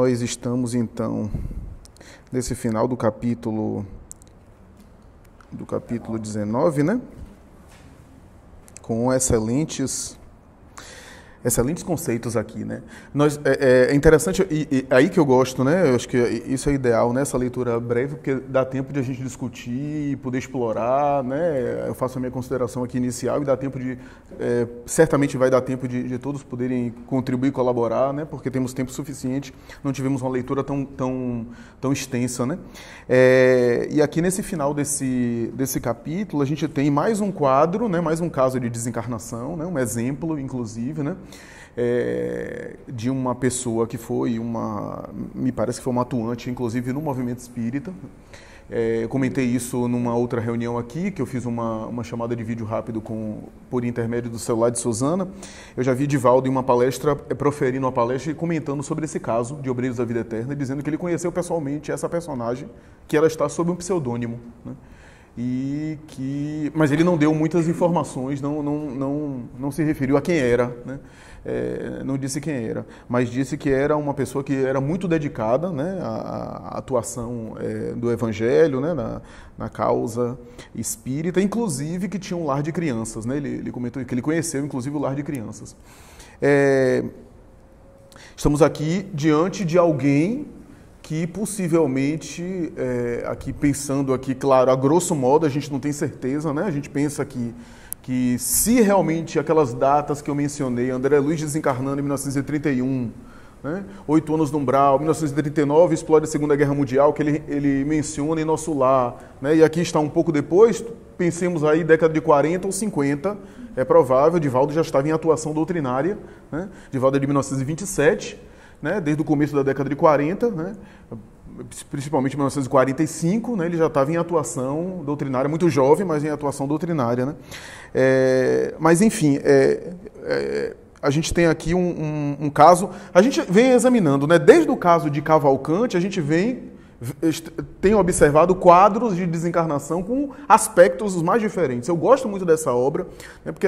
Nós estamos, então, nesse final do capítulo 19, né? Com excelentes conceitos aqui, né? É interessante, e aí que eu gosto, né? Eu acho que isso é ideal, né? Essa leitura breve, porque dá tempo de a gente discutir e poder explorar, né? Eu faço a minha consideração aqui inicial e dá tempo de... certamente vai dar tempo de todos poderem contribuir e colaborar, né? Porque temos tempo suficiente, não tivemos uma leitura tão extensa, né? E aqui nesse final desse capítulo, a gente tem mais um quadro, né? Mais um caso de desencarnação, né? Um exemplo, inclusive, né? De uma pessoa que foi me parece que foi uma atuante, inclusive, no movimento espírita. Eu comentei isso numa outra reunião aqui, que eu fiz uma chamada de vídeo rápido por intermédio do celular de Suzana. Eu já vi Divaldo em uma palestra, proferindo uma palestra e comentando sobre esse caso de Obreiros da Vida Eterna, dizendo que ele conheceu pessoalmente essa personagem, que ela está sob um pseudônimo, né? Mas ele não deu muitas informações, não se referiu a quem era, né? Não disse quem era, mas disse que era uma pessoa que era muito dedicada, né, à atuação do Evangelho, né, na causa espírita, inclusive que tinha um lar de crianças, né? Ele comentou que ele conheceu, inclusive, o lar de crianças. Estamos aqui diante de alguém que possivelmente, aqui pensando aqui, claro, a grosso modo, a gente não tem certeza, né? A gente pensa que se realmente aquelas datas que eu mencionei, André Luiz desencarnando em 1931, né? 8 anos no umbral, 1939 explode a Segunda Guerra Mundial, que ele menciona em Nosso Lar, né? E aqui está um pouco depois, pensemos aí década de 40 ou 50, é provável, Divaldo já estava em atuação doutrinária, né? Divaldo é de 1927, né? Desde o começo da década de 40, né? Principalmente em 1945, né? Ele já estava em atuação doutrinária, muito jovem, mas em atuação doutrinária, né? Mas, enfim, a gente tem aqui um caso, a gente vem examinando, né? Desde o caso de Cavalcante, a gente tem observado quadros de desencarnação com aspectos os mais diferentes. Eu gosto muito dessa obra, né, porque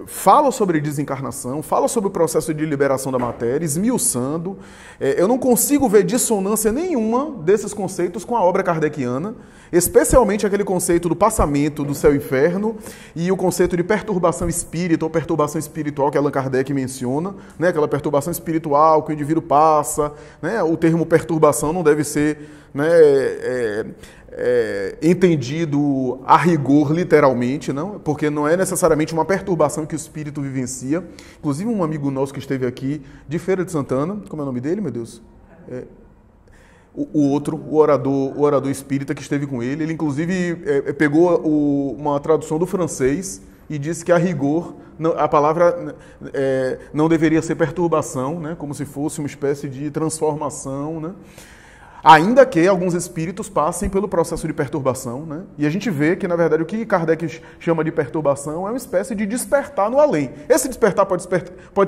fala sobre desencarnação, fala sobre o processo de liberação da matéria, esmiuçando. Eu não consigo ver dissonância nenhuma desses conceitos com a obra kardeciana, especialmente aquele conceito do passamento do céu e inferno e o conceito de perturbação espírita ou perturbação espiritual que Allan Kardec menciona, né, aquela perturbação espiritual que o indivíduo passa, né, o termo perturbação não deve ser, né, entendido a rigor literalmente, não, porque não é necessariamente uma perturbação que o espírito vivencia. Inclusive um amigo nosso que esteve aqui de Feira de Santana, como é o nome dele, meu Deus? O orador espírita que esteve com ele inclusive pegou uma tradução do francês e disse que a rigor a palavra não deveria ser perturbação, né, como se fosse uma espécie de transformação, né, ainda que alguns espíritos passem pelo processo de perturbação, né, e a gente vê que, na verdade, o que Kardec chama de perturbação é uma espécie de despertar no além. Esse despertar pode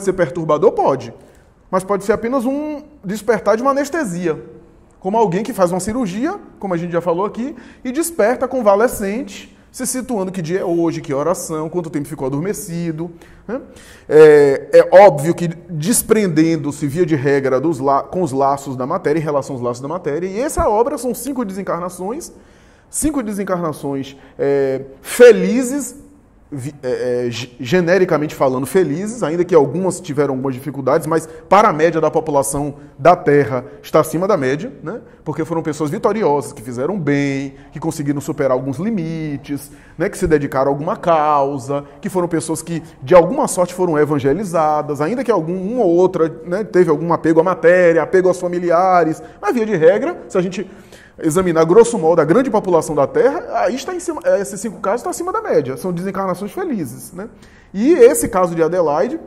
ser perturbador? Pode, mas pode ser apenas um despertar de uma anestesia, como alguém que faz uma cirurgia, como a gente já falou aqui, e desperta convalescente, se situando que dia é hoje, que oração, quanto tempo ficou adormecido, né? É óbvio que desprendendo-se, via de regra, com os laços da matéria, em relação aos laços da matéria, e essa obra são 5 desencarnações felizes, genericamente falando, felizes, ainda que algumas tiveram algumas dificuldades, mas para a média da população da Terra está acima da média, né? Porque foram pessoas vitoriosas, que fizeram bem, que conseguiram superar alguns limites, né? Que se dedicaram a alguma causa, que foram pessoas que de alguma sorte foram evangelizadas, ainda que uma ou outra, né, teve algum apego à matéria, apego aos familiares, mas via de regra, se a gente examinar grosso modo a grande população da Terra, aí está em cima, esses 5 casos estão acima da média, são desencarnações felizes, né? E esse caso de Adelaide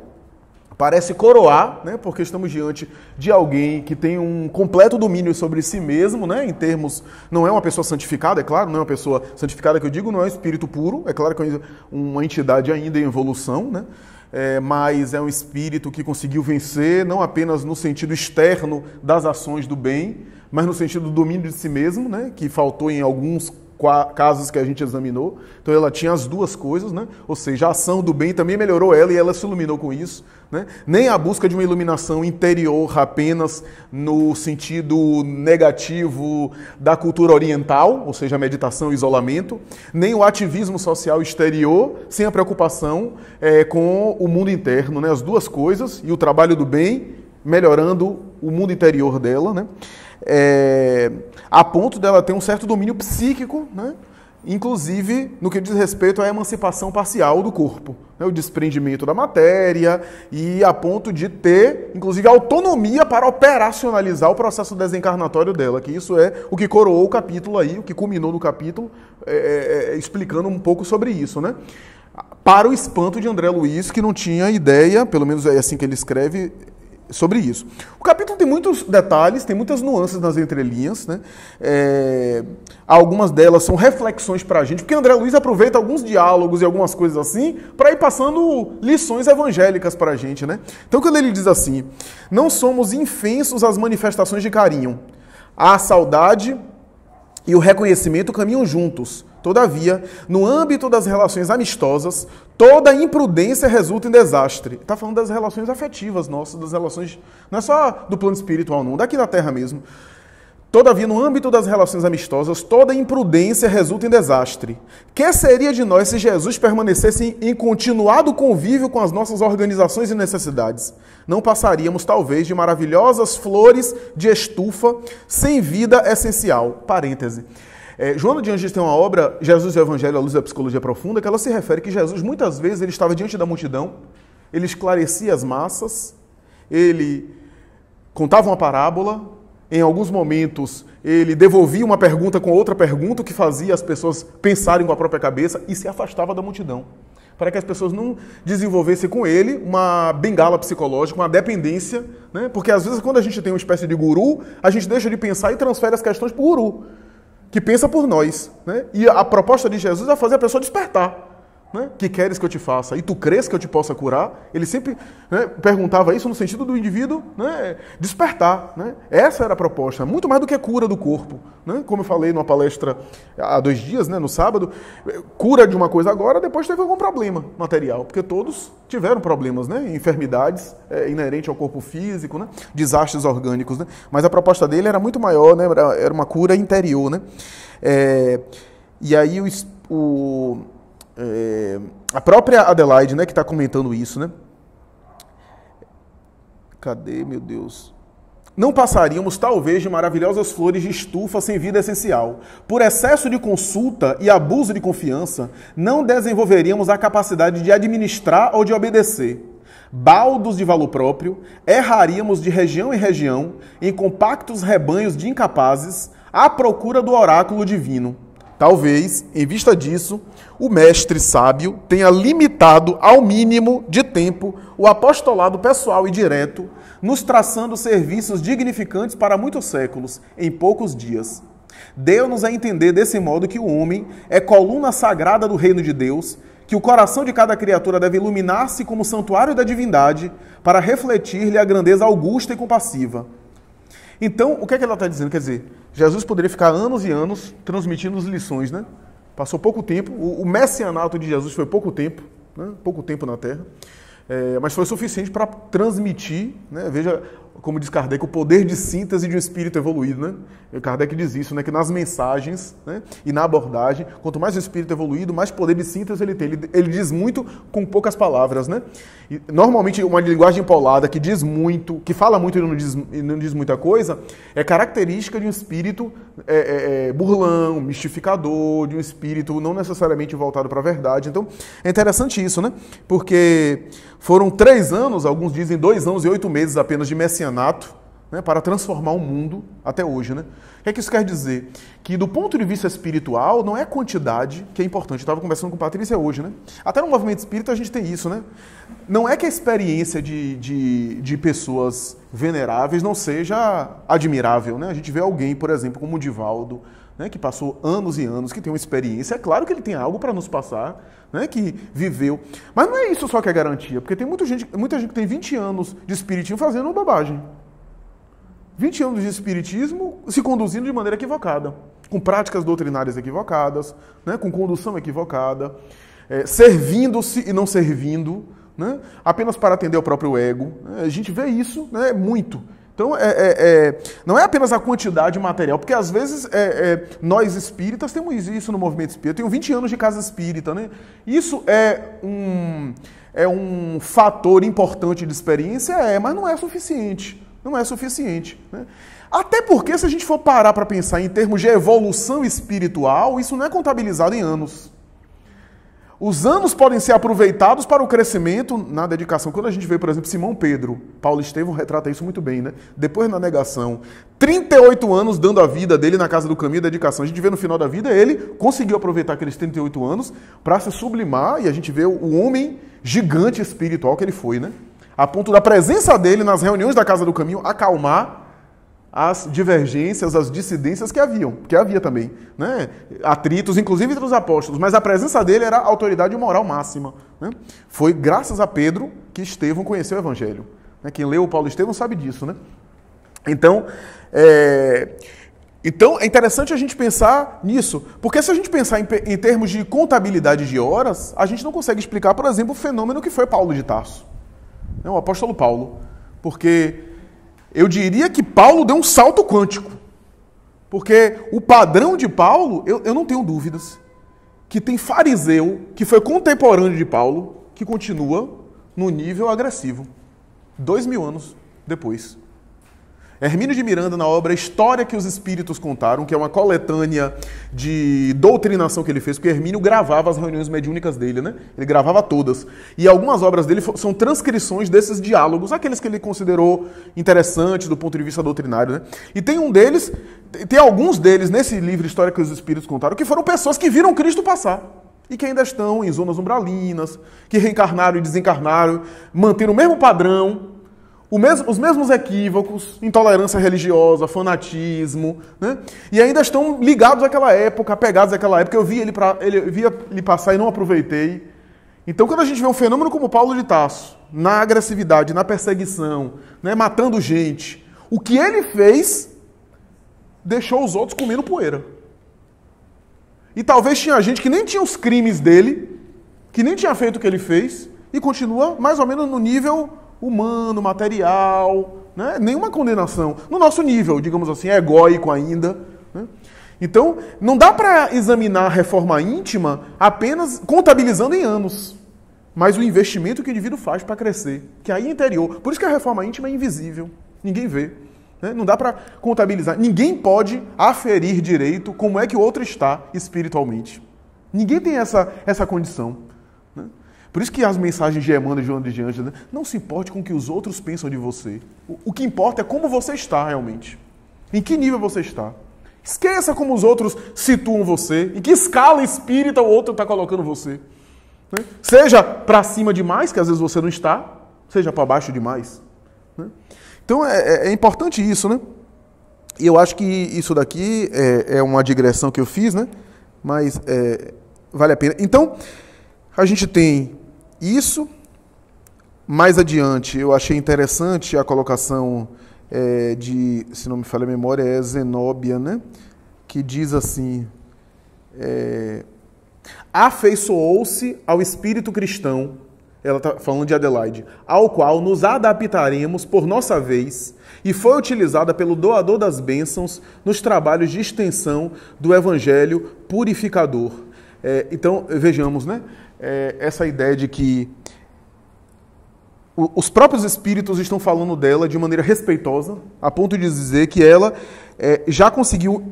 parece coroar, né, porque estamos diante de alguém que tem um completo domínio sobre si mesmo, né, em termos, não é uma pessoa santificada, é claro, não é uma pessoa santificada que eu digo, não é um espírito puro, é claro que é uma entidade ainda em evolução, né? Mas é um espírito que conseguiu vencer, não apenas no sentido externo das ações do bem, mas no sentido do domínio de si mesmo, né, que faltou em alguns casos que a gente examinou. Então ela tinha as duas coisas, né? Ou seja, a ação do bem também melhorou ela e ela se iluminou com isso, né? Nem a busca de uma iluminação interior apenas no sentido negativo da cultura oriental, ou seja, a meditação e o isolamento, nem o ativismo social exterior sem a preocupação com o mundo interno, né? As duas coisas, e o trabalho do bem melhorando o mundo interior dela, né? A ponto dela ter um certo domínio psíquico, né? Inclusive no que diz respeito à emancipação parcial do corpo, né? O desprendimento da matéria, e a ponto de ter, inclusive, autonomia para operacionalizar o processo desencarnatório dela, que isso é o que coroou o capítulo aí, o que culminou no capítulo, explicando um pouco sobre isso, né? Para o espanto de André Luiz, que não tinha ideia, pelo menos é assim que ele escreve, sobre isso. O capítulo tem muitos detalhes, tem muitas nuances nas entrelinhas, né? Algumas delas são reflexões para a gente, porque André Luiz aproveita alguns diálogos e algumas coisas assim para ir passando lições evangélicas para a gente, né? Então, quando ele diz assim: não somos infensos às manifestações de carinho, a saudade e o reconhecimento caminham juntos. Todavia, no âmbito das relações amistosas, toda imprudência resulta em desastre. Está falando das relações afetivas nossas, das relações, não é só do plano espiritual não, daqui da Terra mesmo. Todavia, no âmbito das relações amistosas, toda imprudência resulta em desastre. Que seria de nós se Jesus permanecesse em continuado convívio com as nossas organizações e necessidades? Não passaríamos, talvez, de maravilhosas flores de estufa sem vida essencial. Parêntese. Joana de Angelis tem uma obra, Jesus e o Evangelho à Luz da Psicologia Profunda, que ela se refere que Jesus, muitas vezes, ele estava diante da multidão, ele esclarecia as massas, ele contava uma parábola, em alguns momentos ele devolvia uma pergunta com outra pergunta, o que fazia as pessoas pensarem com a própria cabeça, e se afastava da multidão, para que as pessoas não desenvolvessem com ele uma bengala psicológica, uma dependência, né? Porque às vezes quando a gente tem uma espécie de guru, a gente deixa de pensar e transfere as questões para o guru, que pensa por nós, né? E a proposta de Jesus é fazer a pessoa despertar, né? Que queres que eu te faça? E tu crês que eu te possa curar? Ele sempre, né, perguntava isso no sentido do indivíduo, né, despertar, né? Essa era a proposta, muito mais do que cura do corpo, né? Como eu falei numa palestra há 2 dias, né, no sábado, cura de uma coisa agora, depois teve algum problema material, porque todos tiveram problemas, né? Enfermidades inerentes ao corpo físico, né? Desastres orgânicos, né? Mas a proposta dele era muito maior, né? Era uma cura interior, né? E aí a própria Adelaide, né, que está comentando isso, né? Cadê, meu Deus? Não passaríamos, talvez, de maravilhosas flores de estufa sem vida essencial. Por excesso de consulta e abuso de confiança, não desenvolveríamos a capacidade de administrar ou de obedecer. Baldos de valor próprio, erraríamos de região em região, em compactos rebanhos de incapazes, à procura do oráculo divino. Talvez, em vista disso, o mestre sábio tenha limitado ao mínimo de tempo o apostolado pessoal e direto, nos traçando serviços dignificantes para muitos séculos, em poucos dias. Deu-nos a entender desse modo que o homem é coluna sagrada do reino de Deus, que o coração de cada criatura deve iluminar-se como santuário da divindade para refletir-lhe a grandeza augusta e compassiva. Então, o que é que ela está dizendo? Quer dizer, Jesus poderia ficar anos e anos transmitindo as lições, né? Passou pouco tempo, o messianato de Jesus foi pouco tempo, né? Pouco tempo na Terra, mas foi suficiente para transmitir, né? Veja, como diz Kardec, o poder de síntese de um espírito evoluído, né? E Kardec diz isso, né? Que nas mensagens, né, e na abordagem, quanto mais o espírito evoluído, mais poder de síntese ele tem. Ele diz muito com poucas palavras, né? E, normalmente, uma linguagem empolada que diz muito, que fala muito e não diz muita coisa, é característica de um espírito burlão, mistificador, de um espírito não necessariamente voltado para a verdade. Então, é interessante isso, né? Porque foram 3 anos, alguns dizem 2 anos e 8 meses apenas de messianato, né, para transformar o mundo até hoje, né? O que é que isso quer dizer? Que do ponto de vista espiritual, não é a quantidade que é importante. Eu estava conversando com Patrícia hoje, né? Até no movimento espírita a gente tem isso, né? Não é que a experiência de pessoas veneráveis não seja admirável, né? A gente vê alguém, por exemplo, como o Divaldo, né, que passou anos e anos, que tem uma experiência. É claro que ele tem algo para nos passar, né, que viveu. Mas não é isso só que é garantia, porque tem muita gente que tem 20 anos de espiritismo fazendo bobagem. 20 anos de espiritismo se conduzindo de maneira equivocada, com práticas doutrinárias equivocadas, né, com condução equivocada, servindo-se e não servindo, né, apenas para atender ao próprio ego. A gente vê isso, né, muito. Então, não é apenas a quantidade material, porque às vezes nós espíritas temos isso no movimento espírita. Eu tenho 20 anos de casa espírita, né? Isso é um fator importante de experiência, mas não é suficiente. Não é suficiente, né? Até porque, se a gente for parar para pensar em termos de evolução espiritual, isso não é contabilizado em anos. Os anos podem ser aproveitados para o crescimento na dedicação. Quando a gente vê, por exemplo, Simão Pedro, Paulo Estevão retrata isso muito bem, né? Depois da negação, 38 anos dando a vida dele na casa do caminho da dedicação. A gente vê no final da vida, ele conseguiu aproveitar aqueles 38 anos para se sublimar, e a gente vê o homem gigante espiritual que ele foi, né? A ponto da presença dele nas reuniões da casa do caminho acalmar as divergências, as dissidências que havia também, né? Atritos, inclusive entre os apóstolos, mas a presença dele era a autoridade moral máxima, né? Foi graças a Pedro que Estevão conheceu o Evangelho, né? Quem leu o Paulo Estevão sabe disso, né? Então é interessante a gente pensar nisso, porque se a gente pensar em termos de contabilidade de horas, a gente não consegue explicar, por exemplo, o fenômeno que foi Paulo de Tarso, né? O apóstolo Paulo, porque eu diria que Paulo deu um salto quântico, porque o padrão de Paulo, eu não tenho dúvidas, que tem fariseu, que foi contemporâneo de Paulo, que continua no nível agressivo, 2000 anos depois. Hermínio de Miranda, na obra História que os Espíritos Contaram, que é uma coletânea de doutrinação que ele fez, porque Hermínio gravava as reuniões mediúnicas dele, né? Ele gravava todas. E algumas obras dele são transcrições desses diálogos, aqueles que ele considerou interessantes do ponto de vista doutrinário, né? E tem alguns deles nesse livro História que os Espíritos Contaram, que foram pessoas que viram Cristo passar e que ainda estão em zonas umbralinas, que reencarnaram e desencarnaram, mantendo o mesmo padrão, os mesmos equívocos, intolerância religiosa, fanatismo, né? E ainda estão ligados àquela época, apegados àquela época. Eu via ele passar e não aproveitei. Então, quando a gente vê um fenômeno como Paulo de Tarso, na agressividade, na perseguição, né, matando gente, o que ele fez deixou os outros comendo poeira. E talvez tinha gente que nem tinha os crimes dele, que nem tinha feito o que ele fez, e continua mais ou menos no nível humano, material, né? Nenhuma condenação. No nosso nível, digamos assim, egóico ainda, né? Então, não dá para examinar a reforma íntima apenas contabilizando em anos, mas o investimento que o indivíduo faz para crescer, que aí é interior. Por isso que a reforma íntima é invisível, ninguém vê, né? Não dá para contabilizar. Ninguém pode aferir direito como é que o outro está espiritualmente. Ninguém tem essa condição. Por isso que as mensagens de Emmanuel e Joana de Ângeles, né? Não se importe com o que os outros pensam de você. O que importa é como você está realmente. Em que nível você está. Esqueça como os outros situam você. Em que escala espírita o outro está colocando você. Né? Seja para cima demais, que às vezes você não está, seja para baixo demais. Né? Então é importante isso, né? E eu acho que isso daqui é uma digressão que eu fiz, né? Mas vale a pena. Então, a gente tem isso. Mais adiante, eu achei interessante a colocação se não me falha a memória, é Zenóbia, né? Que diz assim, afeiçoou-se ao espírito cristão, ela está falando de Adelaide, ao qual nos adaptaremos por nossa vez, e foi utilizada pelo doador das bênçãos nos trabalhos de extensão do Evangelho purificador. Então, vejamos, né? Essa ideia de que os próprios espíritos estão falando dela de maneira respeitosa, a ponto de dizer que ela já conseguiu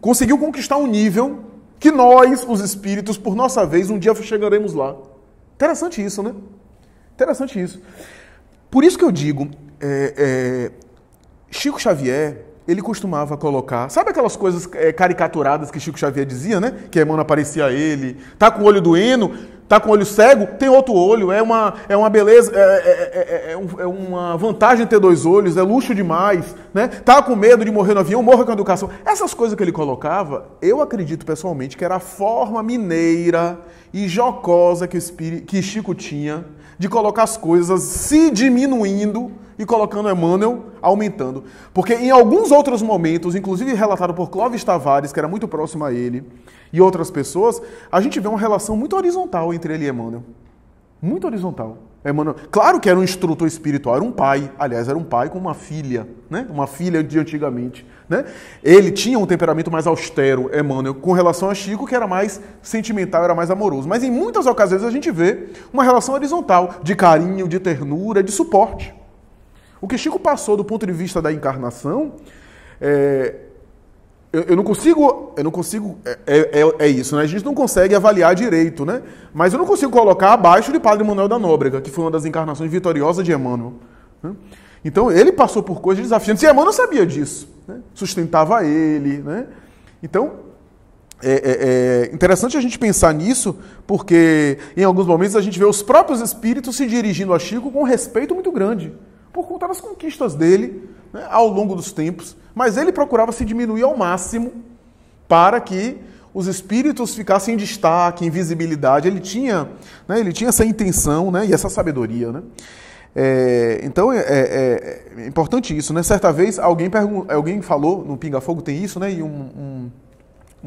conquistar um nível que nós, os espíritos, por nossa vez, um dia chegaremos lá. Interessante isso, né? Interessante isso. Por isso que eu digo, Chico Xavier, ele costumava colocar... Sabe aquelas coisas caricaturadas que Chico Xavier dizia, né? Que a Emmanuel aparecia a ele. Tá com o olho doendo, tá com o olho cego, tem outro olho. É uma beleza, é uma vantagem ter dois olhos, é luxo demais, né? Tá com medo de morrer no avião, morra com a educação. Essas coisas que ele colocava, eu acredito pessoalmente que era a forma mineira e jocosa que Chico tinha de colocar as coisas se diminuindo e colocando Emmanuel aumentando. Porque em alguns outros momentos, inclusive relatado por Clóvis Tavares, que era muito próximo a ele, e outras pessoas, a gente vê uma relação muito horizontal entre ele e Emmanuel. Muito horizontal. Emmanuel, claro que era um instrutor espiritual, era um pai. Aliás, era um pai com uma filha, né? Uma filha de antigamente. Né? Ele tinha um temperamento mais austero, Emmanuel, com relação a Chico, que era mais sentimental, era mais amoroso. Mas em muitas ocasiões a gente vê uma relação horizontal, de carinho, de ternura, de suporte. O que Chico passou do ponto de vista da encarnação, eu não consigo, é isso, né? A gente não consegue avaliar direito, né? Mas eu não consigo colocar abaixo de Padre Manuel da Nóbrega, que foi uma das encarnações vitoriosas de Emmanuel. Né? Então, ele passou por coisas desafiantes, e Emmanuel sabia disso, né? Sustentava ele, né? Então, é interessante a gente pensar nisso, porque em alguns momentos a gente vê os próprios espíritos se dirigindo a Chico com um respeito muito grande, por conta das conquistas dele, né, ao longo dos tempos, mas ele procurava se diminuir ao máximo para que os espíritos ficassem em destaque, em visibilidade. Ele tinha essa intenção, né, e essa sabedoria, né? Então é importante isso, né? Certa vez alguém falou, no Pinga Fogo tem isso, né? E um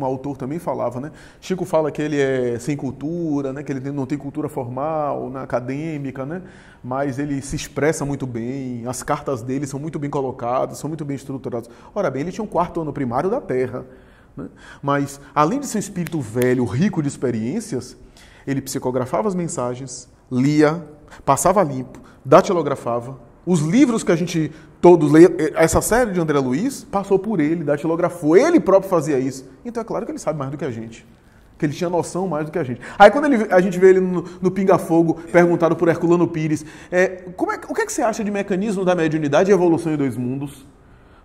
autor também falava, né? Chico fala que ele é sem cultura, né? Que ele não tem cultura formal, né? Acadêmica, né? Mas ele se expressa muito bem, as cartas dele são muito bem colocadas, são muito bem estruturadas. Ora bem, ele tinha um 4º ano primário da Terra, né? Mas além de ser um espírito velho, rico de experiências, ele psicografava as mensagens, lia, passava limpo, datilografava. Os livros que a gente todos lê, essa série de André Luiz, passou por ele, datilografou. Ele próprio fazia isso. Então é claro que ele sabe mais do que a gente. Que ele tinha noção mais do que a gente. Aí quando a gente vê ele no Pinga Fogo, perguntado por Herculano Pires, o que você acha de Mecanismo da Mediunidade e Evolução em Dois Mundos?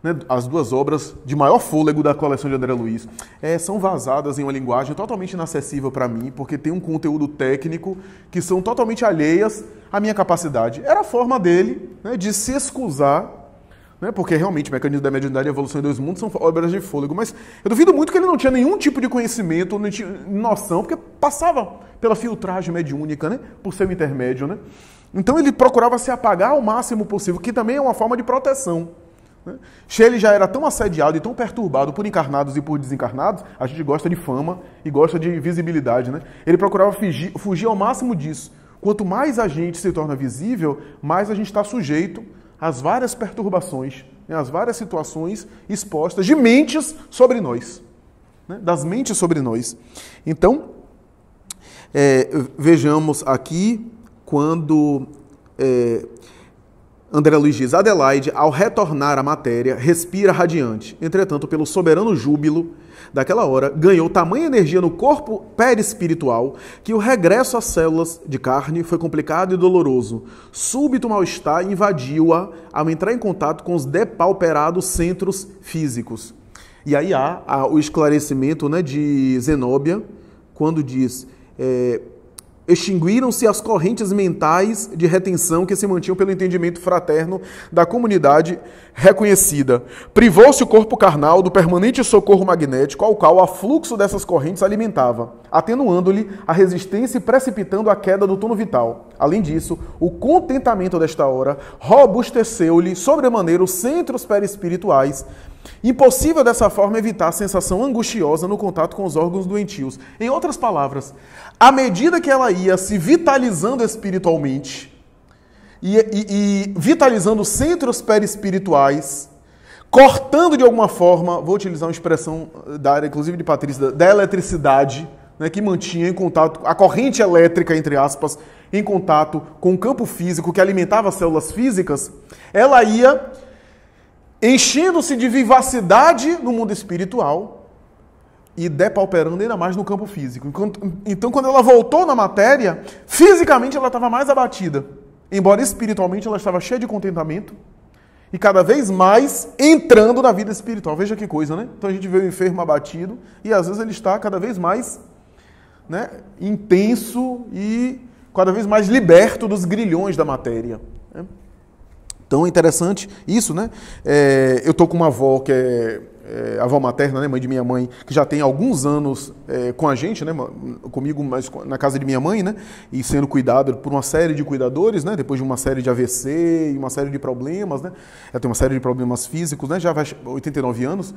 Né, as duas obras de maior fôlego da coleção de André Luiz, são vazadas em uma linguagem totalmente inacessível para mim, porque tem um conteúdo técnico que são totalmente alheias à minha capacidade. Era a forma dele, né, de se excusar, né, porque realmente Mecanismo da Mediunidade e Evolução em Dois Mundos são obras de fôlego, mas eu duvido muito que ele não tinha nenhum tipo de conhecimento, não tinha noção, porque passava pela filtragem mediúnica, né, por seu intermédio. Né? Então ele procurava se apagar ao máximo possível, que também é uma forma de proteção. Shelley já era tão assediado e tão perturbado por encarnados e por desencarnados, a gente gosta de fama e gosta de visibilidade, né? Ele procurava fugir ao máximo disso. Quanto mais a gente se torna visível, mais a gente está sujeito às várias perturbações, né? Às várias situações expostas de mentes sobre nós, né? Das mentes sobre nós. Então, vejamos aqui quando André Luiz diz: Adelaide, ao retornar à matéria, respira radiante. Entretanto, pelo soberano júbilo daquela hora, ganhou tamanha energia no corpo perispiritual que o regresso às células de carne foi complicado e doloroso. Súbito mal-estar invadiu-a ao entrar em contato com os depauperados centros físicos. E aí há o esclarecimento, né, de Zenóbia, quando diz... extinguiram-se as correntes mentais de retenção que se mantinham pelo entendimento fraterno da comunidade reconhecida. Privou-se o corpo carnal do permanente socorro magnético ao qual o afluxo dessas correntes alimentava, atenuando-lhe a resistência e precipitando a queda do tono vital. Além disso, o contentamento desta hora robusteceu-lhe sobremaneira os centros perispirituais. Impossível dessa forma evitar a sensação angustiosa no contato com os órgãos doentios. Em outras palavras, à medida que ela ia se vitalizando espiritualmente e vitalizando os centros perispirituais, cortando de alguma forma, vou utilizar uma expressão da área, inclusive de Patrícia, da eletricidade, né, que mantinha em contato, a corrente elétrica, entre aspas, em contato com o campo físico que alimentava as células físicas, ela ia enchendo-se de vivacidade no mundo espiritual e depauperando ainda mais no campo físico. Então, quando ela voltou na matéria, fisicamente ela estava mais abatida, embora espiritualmente ela estava cheia de contentamento e cada vez mais entrando na vida espiritual. Veja que coisa, né? Então a gente vê o enfermo abatido e às vezes ele está cada vez mais, né, intenso e cada vez mais liberto dos grilhões da matéria, né? Então é interessante isso, né? Eu estou com uma avó que é avó materna, né, mãe de minha mãe, que já tem alguns anos com a gente, né, comigo, mas na casa de minha mãe, né, e sendo cuidado por uma série de cuidadores, né, depois de uma série de AVC e uma série de problemas, né, ela tem uma série de problemas físicos, né, já vai 89 anos,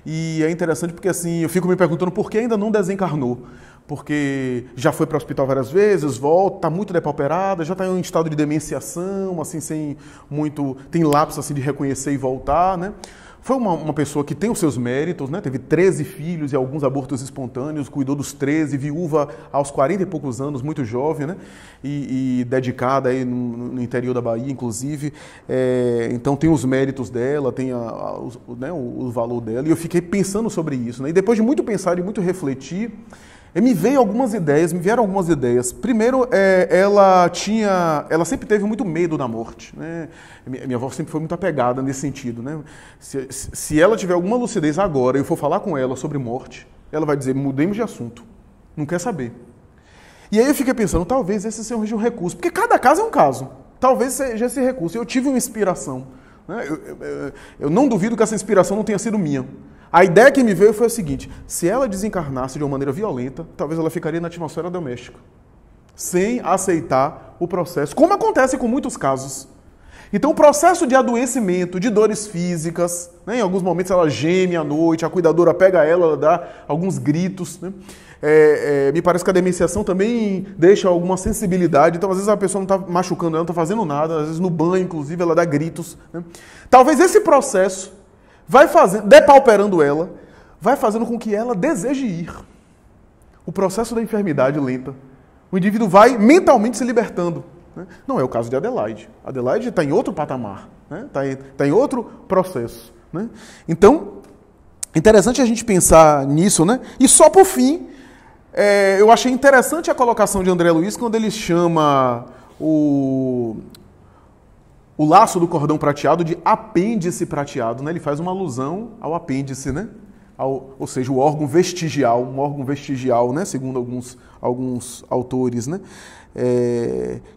e é interessante porque assim, eu fico me perguntando por que ainda não desencarnou. Porque já foi para o hospital várias vezes, volta, está muito depauperada, já está em um estado de demenciação, assim, sem muito, tem lapsos assim, de reconhecer e voltar, né? Foi uma pessoa que tem os seus méritos, né? Teve 13 filhos e alguns abortos espontâneos, cuidou dos 13, viúva aos 40 e poucos anos, muito jovem, né? E dedicada aí no interior da Bahia, inclusive. Então tem os méritos dela, tem né, o valor dela. E eu fiquei pensando sobre isso, né? E depois de muito pensar e muito refletir, me vieram algumas ideias. Primeiro, ela sempre teve muito medo da morte, né? Minha avó sempre foi muito apegada nesse sentido, né? Se ela tiver alguma lucidez agora e eu for falar com ela sobre morte, ela vai dizer, mudemos de assunto, não quer saber. E aí eu fiquei pensando, talvez esse seja um recurso, porque cada caso é um caso, talvez seja esse recurso. Eu tive uma inspiração, né? Eu não duvido que essa inspiração não tenha sido minha. A ideia que me veio foi a seguinte, se ela desencarnasse de uma maneira violenta, talvez ela ficaria na atmosfera doméstica, sem aceitar o processo, como acontece com muitos casos. Então o processo de adoecimento, de dores físicas, né, em alguns momentos ela geme à noite, a cuidadora pega ela dá alguns gritos, né? Me parece que a demenciação também deixa alguma sensibilidade, então às vezes a pessoa não está machucando, ela não está fazendo nada, às vezes no banho, inclusive, ela dá gritos, né? Talvez esse processo vai fazendo, depauperando ela, vai fazendo com que ela deseje ir. O processo da enfermidade lenta. O indivíduo vai mentalmente se libertando, né? Não é o caso de Adelaide. Adelaide está em outro patamar, né? Tá em outro processo, né? Então, interessante a gente pensar nisso, né? E só por fim, eu achei interessante a colocação de André Luiz quando ele chama o laço do cordão prateado de apêndice prateado, né? Ele faz uma alusão ao apêndice, né? Ou seja, o órgão vestigial, um órgão vestigial, né? Segundo alguns autores, né?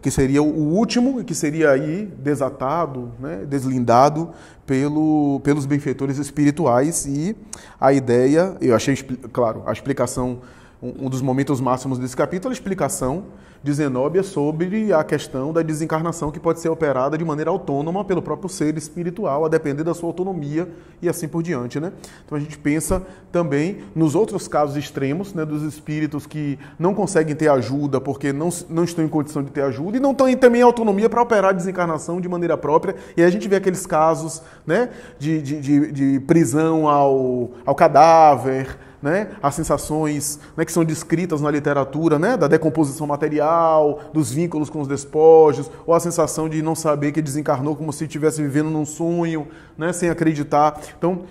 Que seria o último, que seria aí desatado, né? Deslindado pelos benfeitores espirituais. E a ideia, eu achei, claro, a explicação, um dos momentos máximos desse capítulo, a explicação de Zenóbia sobre a questão da desencarnação que pode ser operada de maneira autônoma pelo próprio ser espiritual, a depender da sua autonomia e assim por diante, né? Então a gente pensa também nos outros casos extremos, né, dos espíritos que não conseguem ter ajuda porque não estão em condição de ter ajuda e não têm também autonomia para operar a desencarnação de maneira própria. E aí a gente vê aqueles casos, né, de prisão ao cadáver, né, as sensações, né, que são descritas na literatura, né, da decomposição material, dos vínculos com os despojos, ou a sensação de não saber que desencarnou como se estivesse vivendo num sonho, né, sem acreditar. Então,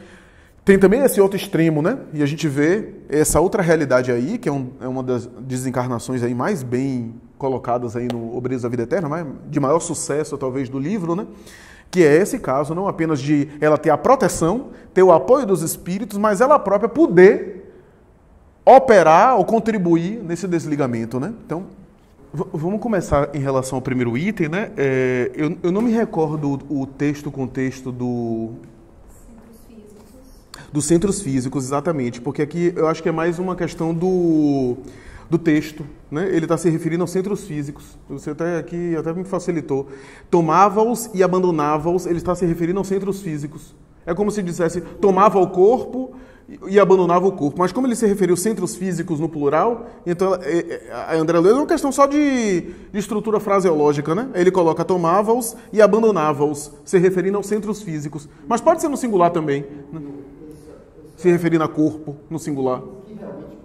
tem também esse outro extremo, né, e a gente vê essa outra realidade aí, que é uma das desencarnações aí mais bem colocadas aí no Obreiros da Vida Eterna, de maior sucesso talvez do livro, né, que é esse caso, não apenas de ela ter a proteção, ter o apoio dos espíritos, mas ela própria poder operar ou contribuir nesse desligamento, né? Então, vamos começar em relação ao primeiro item, né? Eu não me recordo o contexto dos centros físicos, exatamente, porque aqui eu acho que é mais uma questão do texto, né? Ele está se referindo aos centros físicos. Você até me facilitou. Tomava-os e abandonava-os, ele está se referindo aos centros físicos. É como se dissesse, tomava o corpo e abandonava o corpo. Mas como ele se referiu aos centros físicos no plural, então a André Luiz é uma questão só de estrutura fraseológica, né? Ele coloca tomava-os e abandonava-os, se referindo aos centros físicos. Mas pode ser no singular também, né? Se referindo a corpo, no singular. O que realmente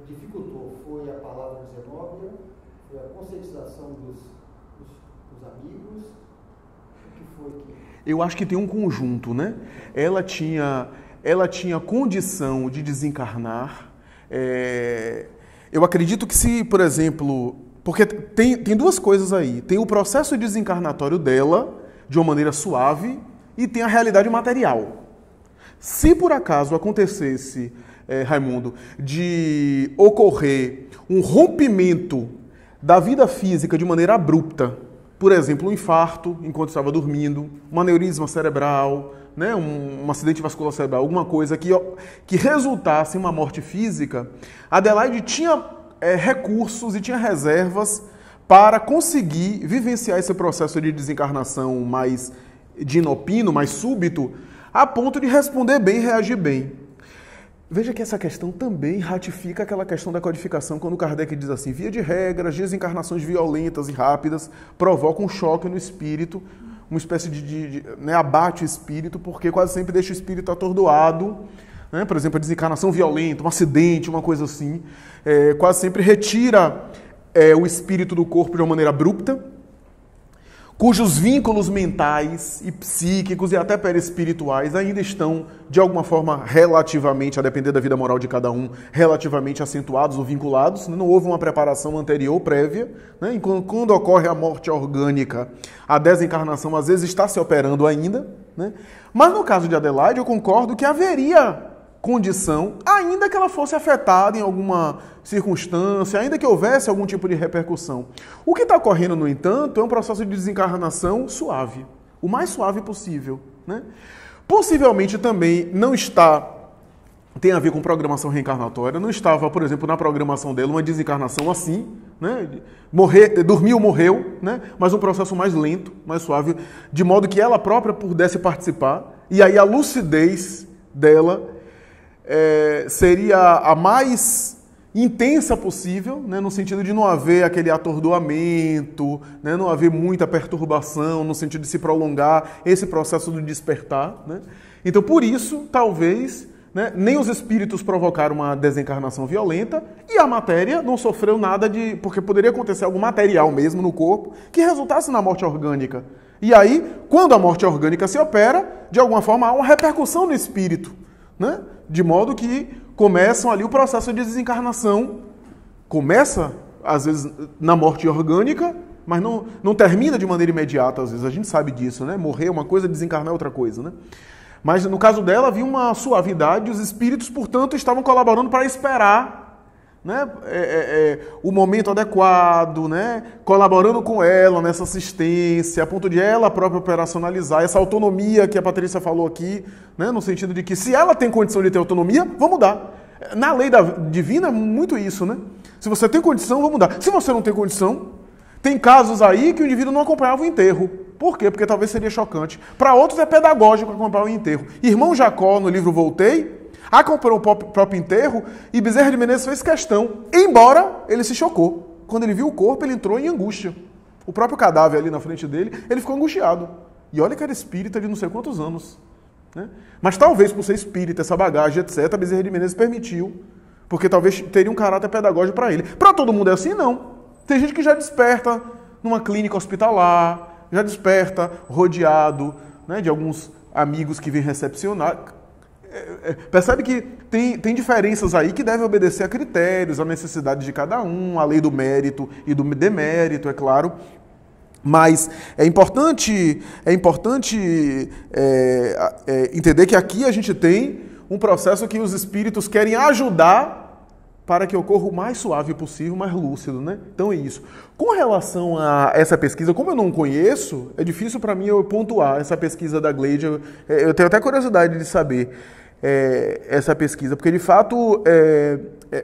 dificultou foi a palavra de Zenóbia, foi a conscientização dos amigos. O que foi que... Eu acho que tem um conjunto, né? Ela tinha condição de desencarnar. Eu acredito que se, por exemplo... Porque tem duas coisas aí. Tem o processo desencarnatório dela, de uma maneira suave, e tem a realidade material. Se por acaso acontecesse, Raimundo, de ocorrer um rompimento da vida física de maneira abrupta, por exemplo, um infarto enquanto estava dormindo, um aneurisma cerebral, né, um acidente vascular cerebral, alguma coisa que resultasse em uma morte física, Adelaide tinha recursos e tinha reservas para conseguir vivenciar esse processo de desencarnação mais de inopino, mais súbito, a ponto de responder bem e reagir bem. Veja que essa questão também ratifica aquela questão da codificação, quando Kardec diz assim, via de regra, as desencarnações violentas e rápidas provocam um choque no espírito, uma espécie né, abate o espírito, porque quase sempre deixa o espírito atordoado, né? Por exemplo, a desencarnação violenta, um acidente, uma coisa assim, quase sempre retira o espírito do corpo de uma maneira abrupta, cujos vínculos mentais e psíquicos e até perispirituais ainda estão, de alguma forma, relativamente, a depender da vida moral de cada um, relativamente acentuados ou vinculados. Não houve uma preparação anterior, prévia. Né? Quando ocorre a morte orgânica, a desencarnação às vezes está se operando ainda. Né? Mas no caso de Adelaide, eu concordo que haveria condição, ainda que ela fosse afetada em alguma circunstância, ainda que houvesse algum tipo de repercussão. O que está ocorrendo, no entanto, é um processo de desencarnação suave, o mais suave possível. Né? Possivelmente também não tem a ver com programação reencarnatória, não estava, por exemplo, na programação dela uma desencarnação assim, né? Dormiu, morreu, né? Mas um processo mais lento, mais suave, de modo que ela própria pudesse participar, e aí a lucidez dela seria a mais intensa possível, né, no sentido de não haver aquele atordoamento, né, não haver muita perturbação, no sentido de se prolongar esse processo do despertar. Né? Então, por isso, talvez, né, nem os espíritos provocaram uma desencarnação violenta e a matéria não sofreu nada porque poderia acontecer algo material mesmo no corpo que resultasse na morte orgânica. E aí, quando a morte orgânica se opera, de alguma forma há uma repercussão no espírito, né? De modo que começam ali o processo de desencarnação. Começa, às vezes, na morte orgânica, mas não termina de maneira imediata, às vezes. A gente sabe disso, né? Morrer é uma coisa, desencarnar é outra coisa, né? Mas no caso dela havia uma suavidade, os espíritos, portanto, estavam colaborando para esperar, né, o momento adequado, né, colaborando com ela nessa assistência, a ponto de ela própria operacionalizar essa autonomia que a Patrícia falou aqui, né, no sentido de que se ela tem condição de ter autonomia, vamos dar. Na lei divina é muito isso, né? Se você tem condição, vamos dar. Se você não tem condição, tem casos aí que o indivíduo não acompanhava o enterro. Por quê? Porque talvez seria chocante. Para outros é pedagógico acompanhar o enterro. Irmão Jacó, no livro Voltei, acompanhou o próprio enterro e Bezerra de Menezes fez questão, embora ele se chocou. Quando ele viu o corpo, ele entrou em angústia. O próprio cadáver ali na frente dele, ele ficou angustiado. E olha que era espírita de não sei quantos anos. Né? Mas talvez por ser espírita, essa bagagem, etc., Bezerra de Menezes permitiu, porque talvez teria um caráter pedagógico para ele. Para todo mundo é assim? Não. Tem gente que já desperta numa clínica hospitalar, já desperta rodeado, né, de alguns amigos que vêm recepcionar. Percebe que tem diferenças aí que devem obedecer a critérios, a necessidade de cada um, a lei do mérito e do demérito, é claro. Mas é importante entender que aqui a gente tem um processo que os espíritos querem ajudar para que ocorra o mais suave possível, mais lúcido, né? Então é isso. Com relação a essa pesquisa, como eu não conheço, é difícil para mim eu pontuar essa pesquisa da Gleide. Eu tenho até curiosidade de saber essa pesquisa, porque de fato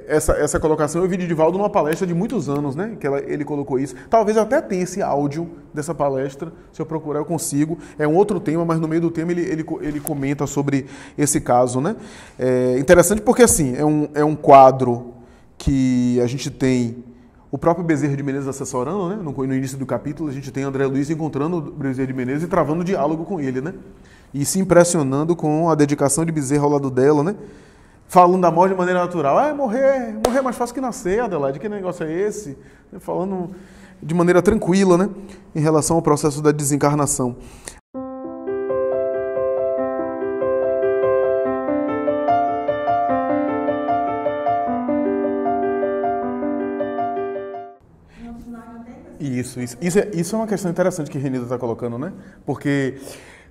essa colocação eu vi de Divaldo numa palestra de muitos anos, né? Que ele colocou isso. Talvez eu até tenha esse áudio dessa palestra, se eu procurar eu consigo. É um outro tema, mas no meio do tema ele comenta sobre esse caso, né? Interessante porque assim, é um quadro que a gente tem o próprio Bezerra de Menezes assessorando, né? No início do capítulo a gente tem André Luiz encontrando o Bezerra de Menezes e travando diálogo com ele, né? E se impressionando com a dedicação de Bezerra ao lado dela, né? Falando da morte de maneira natural. Morrer é mais fácil que nascer, Adelaide, que negócio é esse? Falando de maneira tranquila, né? Em relação ao processo da desencarnação. Isso é uma questão interessante que Renita está colocando, né? Porque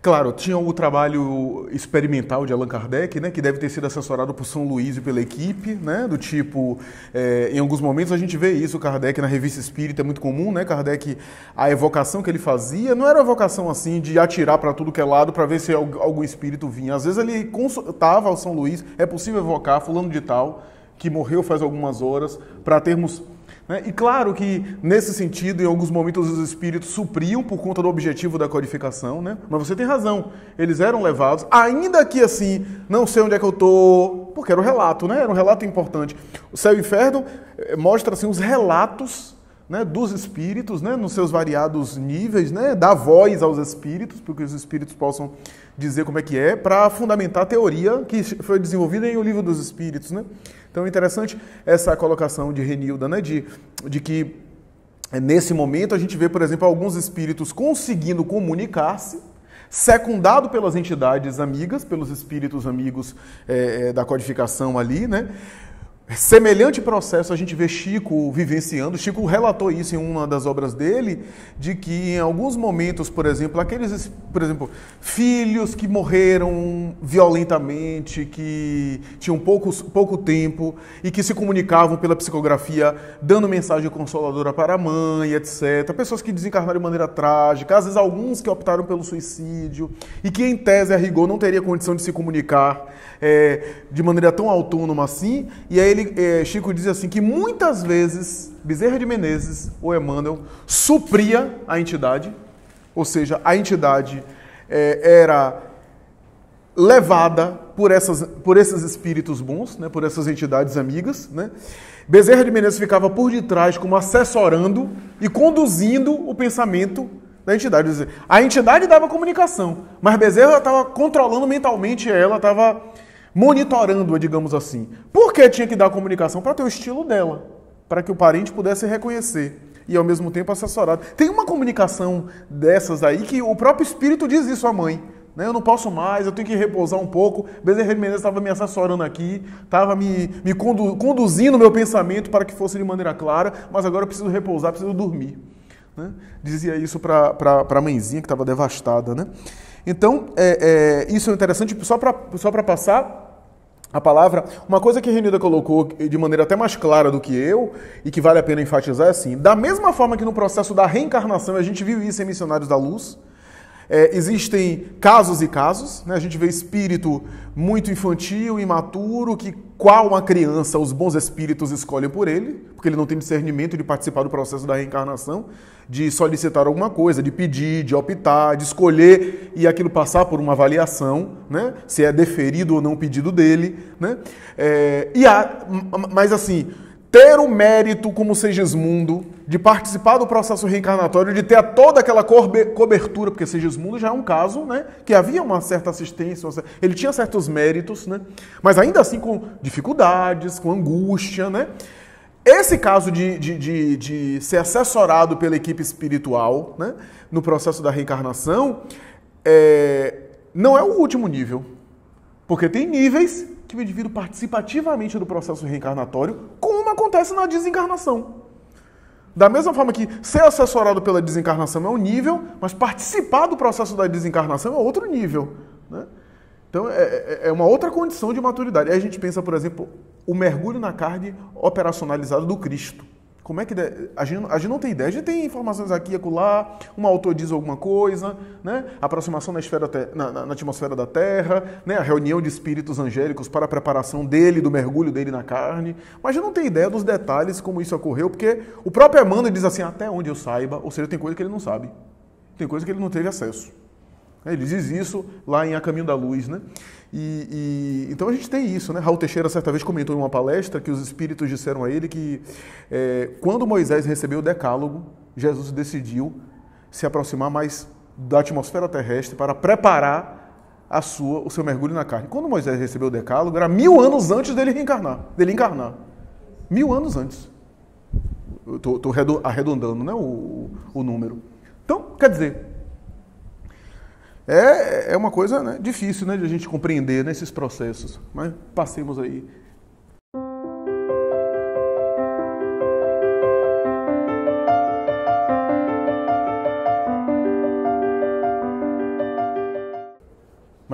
Claro, tinha o trabalho experimental de Allan Kardec, né, que deve ter sido assessorado por São Luís e pela equipe, né, do tipo, em alguns momentos a gente vê isso, Kardec na Revista Espírita é muito comum, né, Kardec, a evocação que ele fazia não era uma evocação assim de atirar para tudo que é lado para ver se algum espírito vinha. Às vezes ele consultava ao São Luís, é possível evocar fulano de tal, que morreu faz algumas horas, para termos... E claro que, nesse sentido, em alguns momentos os espíritos supriam por conta do objetivo da codificação, né? Mas você tem razão, eles eram levados, ainda que assim, não sei onde é que eu estou, porque era um relato, né? Era um relato importante. O Céu e o Inferno mostra assim, os relatos, né, dos espíritos, né, nos seus variados níveis, né, dá voz aos espíritos, para que os espíritos possam dizer como é que é, para fundamentar a teoria que foi desenvolvida em O Livro dos Espíritos, né? Então é interessante essa colocação de Renilda, né, de que nesse momento a gente vê, por exemplo, alguns espíritos conseguindo comunicar-se, secundado pelas entidades amigas, pelos espíritos amigos da codificação ali, né? Semelhante processo a gente vê Chico vivenciando. Chico relatou isso em uma das obras dele, de que em alguns momentos, por exemplo, filhos que morreram violentamente, que tinham pouco tempo e que se comunicavam pela psicografia, dando mensagem consoladora para a mãe, etc. Pessoas que desencarnaram de maneira trágica, às vezes alguns que optaram pelo suicídio e que, em tese, a rigor, não teria condição de se comunicar de maneira tão autônoma assim. E aí Chico diz assim que muitas vezes Bezerra de Menezes, ou Emmanuel, supria a entidade, ou seja, a entidade era levada por esses espíritos bons, né, por essas entidades amigas, né? Bezerra de Menezes ficava por detrás como assessorando e conduzindo o pensamento da entidade. A entidade dava comunicação, mas Bezerra estava controlando mentalmente ela, estava monitorando-a, digamos assim. Por que tinha que dar a comunicação? Para ter o estilo dela, para que o parente pudesse reconhecer e, ao mesmo tempo, assessorado. Tem uma comunicação dessas aí que o próprio espírito diz isso à mãe, né? Eu não posso mais, eu tenho que repousar um pouco. Bezerra de Menezes estava me assessorando aqui, estava me conduzindo o meu pensamento para que fosse de maneira clara, mas agora eu preciso repousar, preciso dormir, né? Dizia isso para a mãezinha que estava devastada, né? Então, isso é interessante, só para passar a palavra. Uma coisa que a Renilda colocou de maneira até mais clara do que eu, e que vale a pena enfatizar, é assim: da mesma forma que no processo da reencarnação, a gente viu isso em Missionários da Luz, existem casos e casos, né? A gente vê espírito muito infantil, imaturo, que, qual uma criança, os bons espíritos escolhem por ele, porque ele não tem discernimento de participar do processo da reencarnação, de solicitar alguma coisa, de pedir, de optar, de escolher e aquilo passar por uma avaliação, né? Se é deferido ou não o pedido dele, né? Mas assim, ter o mérito como Segismundo de participar do processo reencarnatório, de ter toda aquela cobertura, porque Segismundo já é um caso, né, que havia uma certa assistência, ele tinha certos méritos, né, mas ainda assim com dificuldades, com angústia, né? Esse caso de ser assessorado pela equipe espiritual, né, no processo da reencarnação, não é o último nível, porque tem níveis que o indivíduo participativamente do processo reencarnatório, como acontece na desencarnação. Da mesma forma que ser assessorado pela desencarnação é um nível, mas participar do processo da desencarnação é outro nível, né? Então, é uma outra condição de maturidade. Aí a gente pensa, por exemplo, o mergulho na carne operacionalizado do Cristo. Como é que... A gente não tem ideia. A gente tem informações aqui e acolá, um autor diz alguma coisa, né? Aproximação na atmosfera da Terra, né? A reunião de espíritos angélicos para a preparação dele, do mergulho dele na carne. Mas a gente não tem ideia dos detalhes como isso ocorreu, porque o próprio Emmanuel diz assim, até onde eu saiba, ou seja, tem coisa que ele não sabe. Tem coisa que ele não teve acesso. Ele diz isso lá em A Caminho da Luz, né? Então a gente tem isso, né? Raul Teixeira certa vez comentou em uma palestra que os espíritos disseram a ele que quando Moisés recebeu o decálogo, Jesus decidiu se aproximar mais da atmosfera terrestre para preparar o seu mergulho na carne. Quando Moisés recebeu o decálogo, era 1000 anos antes dele encarnar. 1000 anos antes. Estou arredondando, né, o número. Então, quer dizer, é uma coisa, né, difícil, né, de a gente compreender nesses processos. Mas passemos aí.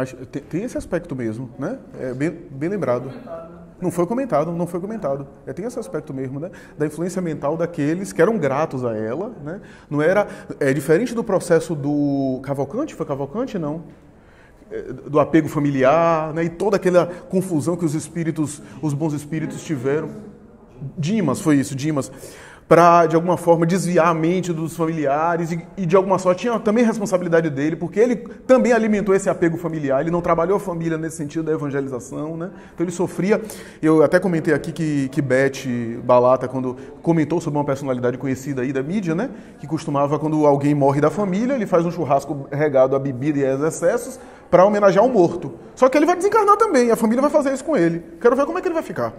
Mas tem esse aspecto mesmo, né? É bem lembrado. Não foi comentado, não foi comentado. Tem esse aspecto mesmo, né? Da influência mental daqueles que eram gratos a ela, né? Não era... É diferente do processo do Cavalcante, foi Cavalcante? Não. Do apego familiar, né? E toda aquela confusão que os bons espíritos tiveram. Dimas, foi isso, Dimas. Para, de alguma forma, desviar a mente dos familiares e de alguma sorte, tinha também a responsabilidade dele, porque ele também alimentou esse apego familiar, ele não trabalhou a família nesse sentido da evangelização, né? Então ele sofria. Eu até comentei aqui que Beth Balata, quando comentou sobre uma personalidade conhecida aí da mídia, né? Que costumava, quando alguém morre da família, ele faz um churrasco regado a bebida e aos excessos para homenagear o morto. Só que ele vai desencarnar também, a família vai fazer isso com ele. Quero ver como é que ele vai ficar.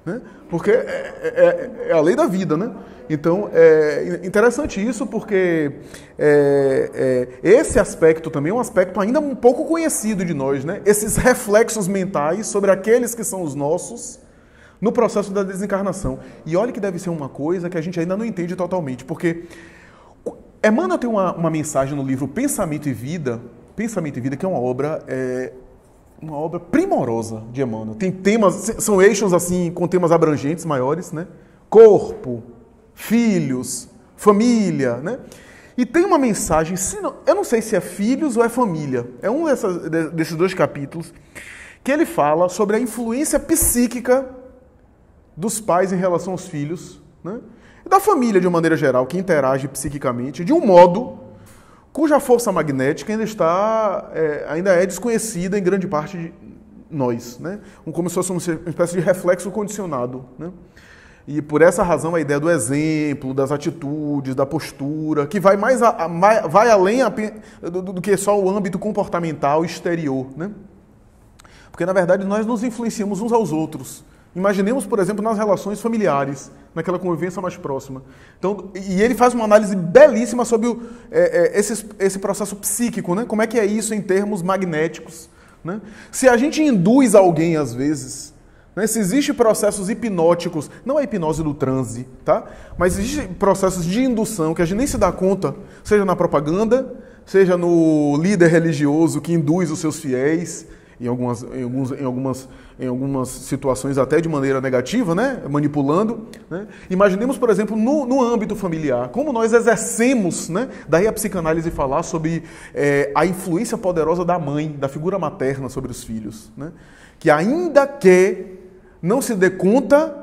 Né? Porque é a lei da vida, né? Então, é interessante isso porque esse aspecto também é um aspecto ainda um pouco conhecido de nós, né? Esses reflexos mentais sobre aqueles que são os nossos no processo da desencarnação. E olha que deve ser uma coisa que a gente ainda não entende totalmente, porque Emmanuel tem uma mensagem no livro Pensamento e Vida, que é uma obra primorosa de Emmanuel. Tem temas, são eixos assim, com temas abrangentes maiores, né? Corpo, filhos, família, né? E tem uma mensagem, eu não sei se é filhos ou é família, é um desses dois capítulos, que ele fala sobre a influência psíquica dos pais em relação aos filhos, né? E da família de uma maneira geral, que interage psiquicamente de um modo cuja força magnética ainda é desconhecida em grande parte de nós, né? Como se fosse uma espécie de reflexo condicionado, né? E por essa razão a ideia do exemplo, das atitudes, da postura, que vai vai além do que só o âmbito comportamental exterior, né? Porque na verdade nós nos influenciamos uns aos outros. Imaginemos, por exemplo, nas relações familiares, naquela convivência mais próxima. Então, e ele faz uma análise belíssima sobre esse processo psíquico, né? Como é que é isso em termos magnéticos, né? Se a gente induz alguém, às vezes, né? Se existem processos hipnóticos, não a hipnose do transe, tá? Mas existem processos de indução que a gente nem se dá conta, seja na propaganda, seja no líder religioso que induz os seus fiéis, em algumas situações até de maneira negativa, né? Manipulando. Né? Imaginemos, por exemplo, no âmbito familiar, como nós exercemos, né? Daí a psicanálise falar sobre a influência poderosa da mãe, da figura materna sobre os filhos. Né? Que ainda que não se dê conta,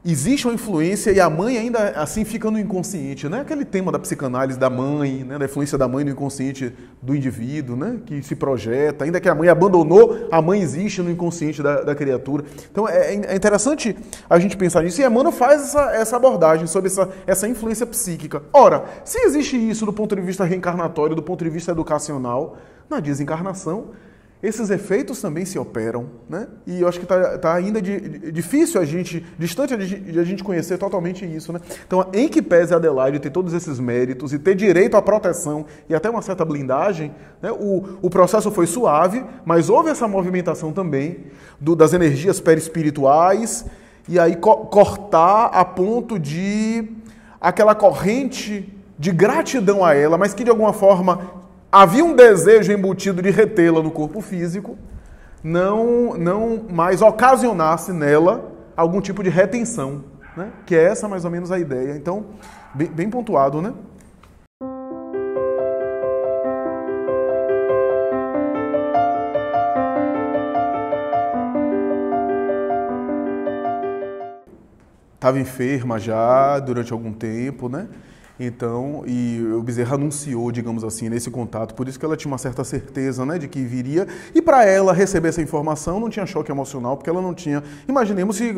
existe uma influência e a mãe ainda assim fica no inconsciente, né? Aquele tema da psicanálise da mãe, né? Da influência da mãe no inconsciente do indivíduo, né? Que se projeta, ainda que a mãe abandonou, a mãe existe no inconsciente da criatura. Então é interessante a gente pensar nisso e Emmanuel faz essa abordagem sobre essa influência psíquica. Ora, se existe isso do ponto de vista reencarnatório, do ponto de vista educacional, na desencarnação, esses efeitos também se operam, né? E eu acho que tá ainda difícil distante de a gente conhecer totalmente isso, né? Então, em que pese Adelaide ter todos esses méritos e ter direito à proteção e até uma certa blindagem, né? O processo foi suave, mas houve essa movimentação também das energias perispirituais e aí cortar a ponto de aquela corrente de gratidão a ela, mas que de alguma forma havia um desejo embutido de retê-la no corpo físico, não mais ocasionasse nela algum tipo de retenção, né? Que é essa mais ou menos a ideia. Então, bem pontuado, né? Estava enferma já durante algum tempo, né? Então, e o Bezerra anunciou, digamos assim, nesse contato, por isso que ela tinha uma certa certeza, né, de que viria, e para ela receber essa informação não tinha choque emocional, porque ela não tinha... Imaginemos se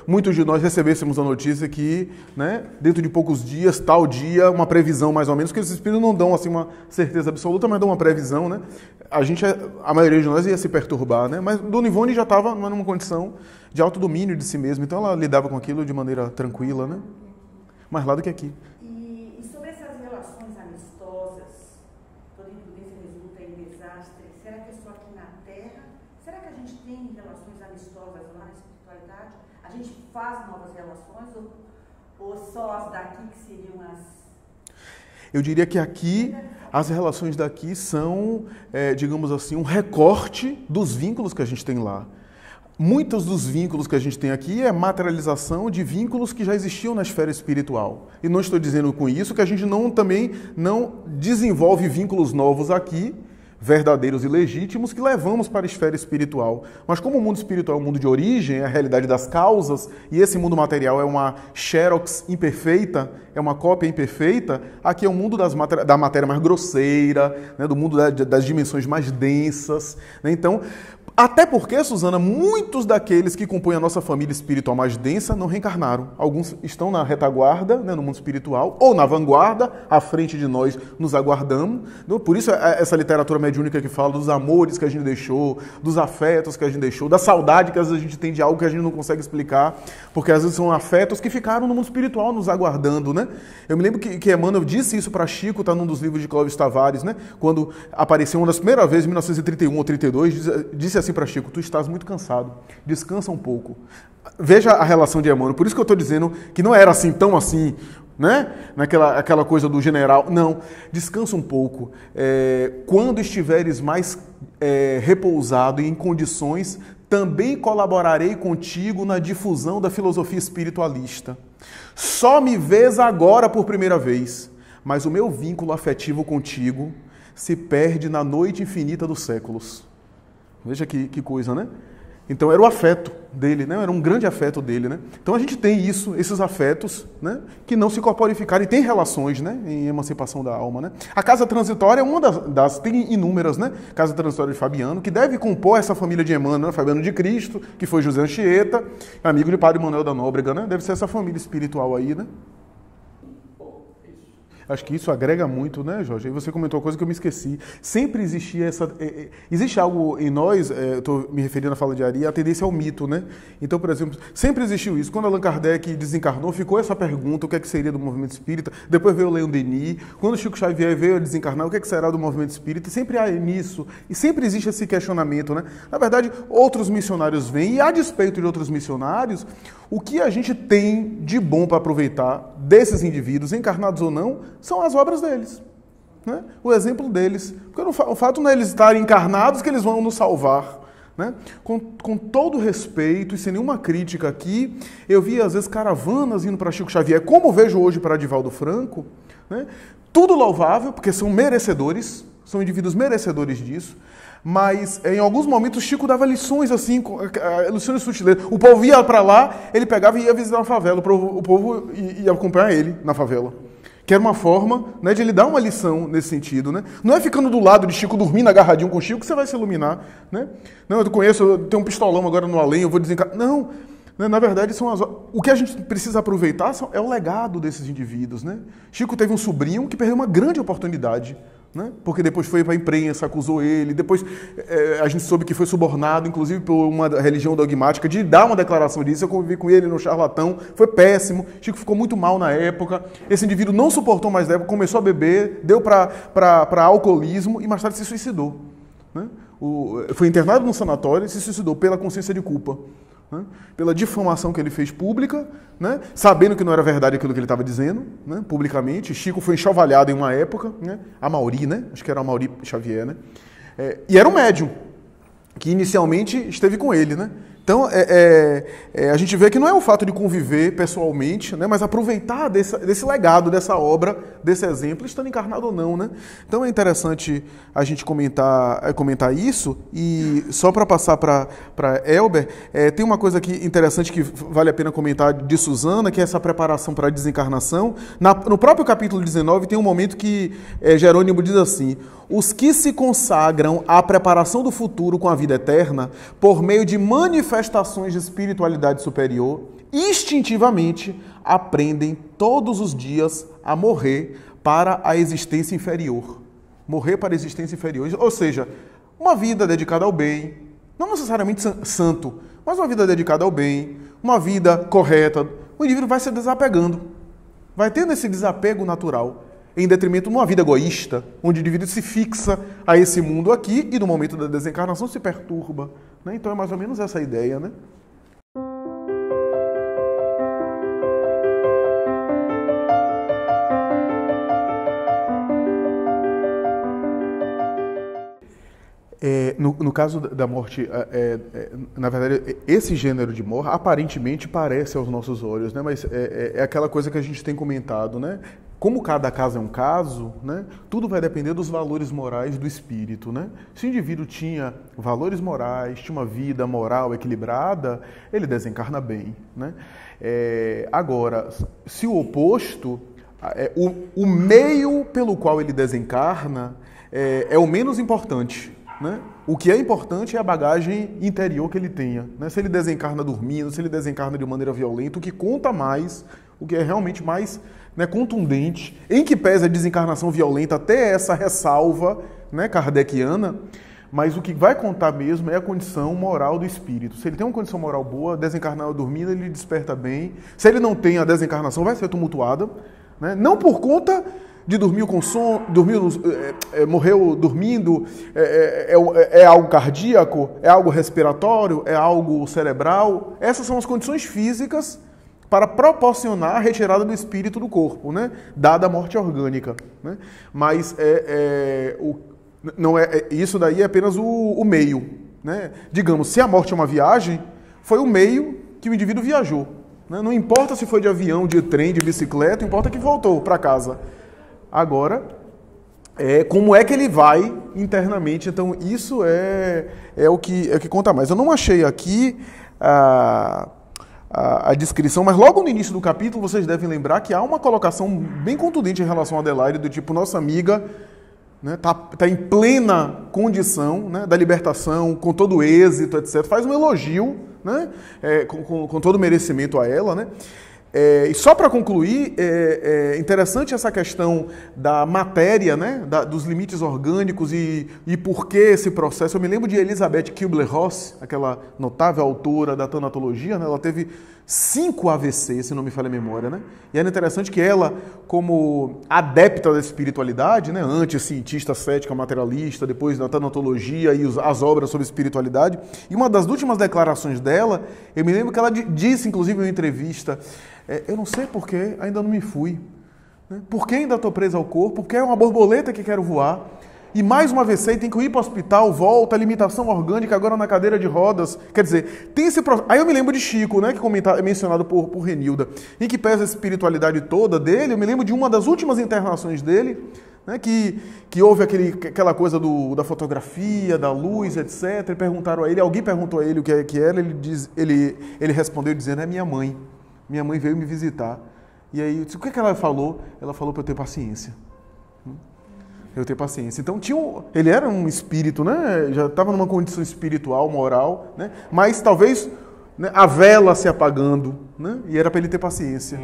muitos de nós recebêssemos a notícia que, né, dentro de poucos dias, tal dia, uma previsão mais ou menos, que esses espíritos não dão assim uma certeza absoluta, mas dão uma previsão, né? A maioria de nós ia se perturbar, né? Mas Dona Ivone já estava numa condição de autodomínio de si mesma, então ela lidava com aquilo de maneira tranquila, né? Mais lá do que aqui. Faz novas relações ou só as daqui que seriam as... Eu diria que aqui, as relações daqui são, digamos assim, um recorte dos vínculos que a gente tem lá. Muitos dos vínculos que a gente tem aqui é materialização de vínculos que já existiam na esfera espiritual. E não estou dizendo com isso que a gente também não desenvolve vínculos novos aqui, verdadeiros e legítimos, que levamos para a esfera espiritual. Mas como o mundo espiritual é um mundo de origem, é a realidade das causas, e esse mundo material é uma xerox imperfeita, é uma cópia imperfeita, aqui é o mundo da matéria mais grosseira, né, do mundo das dimensões mais densas. Né? Então, até porque, Suzana, muitos daqueles que compõem a nossa família espiritual mais densa não reencarnaram. Alguns estão na retaguarda, né, no mundo espiritual, ou na vanguarda, à frente de nós, nos aguardamos. Por isso, essa literatura mediúnica que fala dos amores que a gente deixou, dos afetos que a gente deixou, da saudade que às vezes a gente tem de algo que a gente não consegue explicar, porque às vezes são afetos que ficaram no mundo espiritual nos aguardando, né? Eu me lembro que Emmanuel disse isso para Chico, está num dos livros de Clóvis Tavares, né? Quando apareceu uma das primeiras vezes, em 1931 ou 32, disse assim para Chico: tu estás muito cansado, descansa um pouco. Veja a relação de Emmanuel, por isso que eu estou dizendo que não era assim, tão assim, né? Aquela coisa do general. Não, descansa um pouco. Quando estiveres mais repousado e em condições, também colaborarei contigo na difusão da filosofia espiritualista. Só me vês agora por primeira vez, mas o meu vínculo afetivo contigo se perde na noite infinita dos séculos. Veja que coisa, né? Então era o afeto dele, né? Era um grande afeto dele, né? Então a gente tem isso, esses afetos, né? Que não se corporificaram e tem relações, né? Em emancipação da alma, né? A casa transitória é uma tem inúmeras, né? Casa transitória de Fabiano, que deve compor essa família de Emmanuel, Fabiano de Cristo, que foi José Anchieta, amigo de Padre Manuel da Nóbrega, né? Deve ser essa família espiritual aí, né? Acho que isso agrega muito, né, Jorge? Aí você comentou uma coisa que eu me esqueci. Sempre existia essa... existe algo em nós, estou me referindo à fala de Ari, a tendência ao mito, né? Então, por exemplo, sempre existiu isso. Quando Allan Kardec desencarnou, ficou essa pergunta, o que é que seria do movimento espírita? Depois veio o Leon Denis. Quando Chico Xavier veio a desencarnar, o que é que será do movimento espírita? Sempre há nisso. E sempre existe esse questionamento, né? Na verdade, outros missionários vêm, e a despeito de outros missionários, o que a gente tem de bom para aproveitar desses indivíduos, encarnados ou não, são as obras deles, né? O exemplo deles. Porque o fato não é eles estarem encarnados que eles vão nos salvar, né? Com todo respeito e sem nenhuma crítica aqui, eu vi às vezes caravanas indo para Chico Xavier, como vejo hoje para Divaldo Franco, né? Tudo louvável, porque são merecedores, são indivíduos merecedores disso. Mas em alguns momentos o Chico dava lições assim, lições de sutileza. O povo ia para lá, ele pegava e ia visitar uma favela, o povo ia acompanhar ele na favela. Que era uma forma, né, de ele dar uma lição nesse sentido, né? Não é ficando do lado de Chico, dormindo agarradinho com Chico, que você vai se iluminar, né? Não, eu tenho um pistolão agora no além, eu vou desencarnar. Não, né, na verdade, o que a gente precisa aproveitar é o legado desses indivíduos, né? Chico teve um sobrinho que perdeu uma grande oportunidade, né? Porque depois foi para a imprensa, acusou ele, depois a gente soube que foi subornado, inclusive por uma religião dogmática, de dar uma declaração disso. Eu convivi com ele no charlatão, foi péssimo, Chico ficou muito mal na época, esse indivíduo não suportou mais da época, começou a beber, deu para alcoolismo e mais tarde se suicidou, né? Foi internado no sanatório e se suicidou pela consciência de culpa, né? Pela difamação que ele fez pública, né? Sabendo que não era verdade aquilo que ele estava dizendo, né? Publicamente. Chico foi enxovalhado em uma época, né? Amaury, né? Acho que era Amaury Xavier, né? E era um médium que inicialmente esteve com ele, né? Então, a gente vê que não é o fato de conviver pessoalmente, né, mas aproveitar desse legado, dessa obra, desse exemplo, estando encarnado ou não, né? Então é interessante a gente comentar isso. E só para passar para Elber, tem uma coisa aqui interessante que vale a pena comentar de Suzana, que é essa preparação para a desencarnação. No próprio capítulo 19 tem um momento que Jerônimo diz assim: os que se consagram à preparação do futuro com a vida eterna, por meio de manifestações de espiritualidade superior, instintivamente aprendem todos os dias a morrer para a existência inferior. Morrer para a existência inferior. Ou seja, uma vida dedicada ao bem, não necessariamente santo, mas uma vida dedicada ao bem, uma vida correta. O indivíduo vai se desapegando, vai tendo esse desapego natural, em detrimento de uma vida egoísta, onde o indivíduo se fixa a esse mundo aqui e no momento da desencarnação se perturba, né? Então é mais ou menos essa a ideia, né? No caso da morte, na verdade, esse gênero de morte aparentemente parece aos nossos olhos, né? Mas é aquela coisa que a gente tem comentado, né? Como cada caso é um caso, né? Tudo vai depender dos valores morais do espírito, né? Se o indivíduo tinha valores morais, tinha uma vida moral equilibrada, ele desencarna bem, né? Agora, se o oposto, o meio pelo qual ele desencarna é o menos importante, né? O que é importante é a bagagem interior que ele tenha, né? Se ele desencarna dormindo, se ele desencarna de maneira violenta, o que conta mais, o que é realmente mais, né, contundente, em que pese a desencarnação violenta, até essa ressalva, né, kardeciana, mas o que vai contar mesmo é a condição moral do espírito. Se ele tem uma condição moral boa, desencarnar ou dormindo, ele desperta bem. Se ele não tem a desencarnação, vai ser tumultuada, né? Não por conta de dormir com sono, morreu dormindo, é algo cardíaco, é algo respiratório, é algo cerebral. Essas são as condições físicas para proporcionar a retirada do espírito do corpo, né? Dada a morte orgânica, né? Mas isso daí é apenas o meio, né? Digamos, se a morte é uma viagem, foi o meio que o indivíduo viajou, né? Não importa se foi de avião, de trem, de bicicleta, importa que voltou para casa. Agora, como é que ele vai internamente? Então, isso é o que conta mais. Eu não achei aqui a descrição, mas logo no início do capítulo vocês devem lembrar que há uma colocação bem contundente em relação a Adelaide, do tipo, nossa amiga, né, tá em plena condição, né, da libertação, com todo êxito, etc. Faz um elogio, né, com todo merecimento a ela, né? E só para concluir, é interessante essa questão da matéria, né, dos limites orgânicos e por que esse processo. Eu me lembro de Elizabeth Kubler-Ross, aquela notável autora da tanatologia, né, ela teve 5 AVC, se não me falha a memória, né? E era interessante que ela, como adepta da espiritualidade, né, antes cientista cética, materialista, depois da tanatologia e as obras sobre espiritualidade, e uma das últimas declarações dela, eu me lembro que ela disse, inclusive em uma entrevista, eu não sei por que ainda não me fui, né? Por que ainda estou preso ao corpo? Porque é uma borboleta que quero voar. E mais uma vez tem que ir para o hospital, volta, limitação orgânica, agora na cadeira de rodas. Quer dizer, tem esse processo. Aí eu me lembro de Chico, né, que é mencionado por Renilda, em que pesa a espiritualidade toda dele. Eu me lembro de uma das últimas internações dele, né, que houve aquela coisa da fotografia, da luz, etc. E perguntaram a ele, alguém perguntou a ele o que era, ele respondeu dizendo, é minha mãe. Minha mãe veio me visitar. E aí, eu disse, o que ela falou? Ela falou para eu ter paciência. Eu ter paciência. Então, ele era um espírito, né? Já estava numa condição espiritual, moral, né? Mas talvez, né, a vela se apagando, né? E era para ele ter paciência.